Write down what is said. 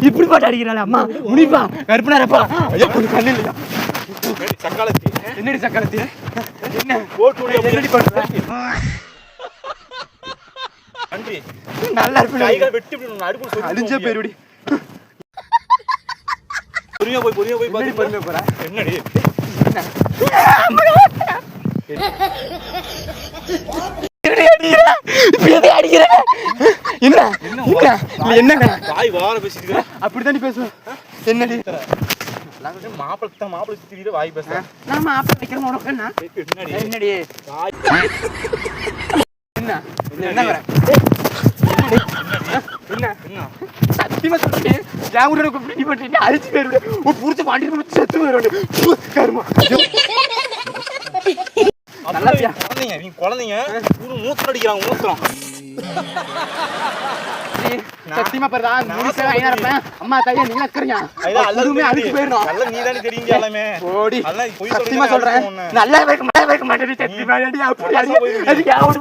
இப்படி பாட்டு அடிக்கிறாள் அம்மா முடிப்பா கருப்புனாரப்பா ஐயோ கொஞ்சம் கண்ணு இல்லையா சக்காலத்தி என்னடி சக்காலத்தி என்ன போட்டு என்னடி பண்ற நன்றி நல்லா இருக்கு கைகள் வெட்டி அடுப்பு அழிஞ்ச பேருடி பொறுமையா போய் பாத்து பண்ண போற என்னடி என்ன வாய் வார பேசிட்டு அப்படித்தான் பேசுவேன் என்னடி மாப்பிள்ளை சுத்தி வாய் பேச நான் மாப்பிள்ளை வைக்கிறேன் உனக்கு என்னடி என்ன என்ன என்ன சத்தியமா சொல்றேன் ஜாங்குட இப்படி பண்ணிட்டு அழிச்சு போயிருவேன் புடிச்ச பாண்டி முடிச்சு செத்து போயிருவேன் கருமா குழந்தைங்க மூத்திரம் அடிக்கிறாங்க மூத்திரம் சத்தியமா பாருடா முடிச்சா ஐயா இருப்பேன் அம்மா தாயா நீ நக்கறீங்க அதுமே அழிச்சு போயிரணும் நல்லா நீ தானே தெரியுங்க எல்லாமே ஓடி சத்தியமா சொல்றேன் நல்லா வைக்க மாட்டேன் சத்தியமா அப்படி அது யாவது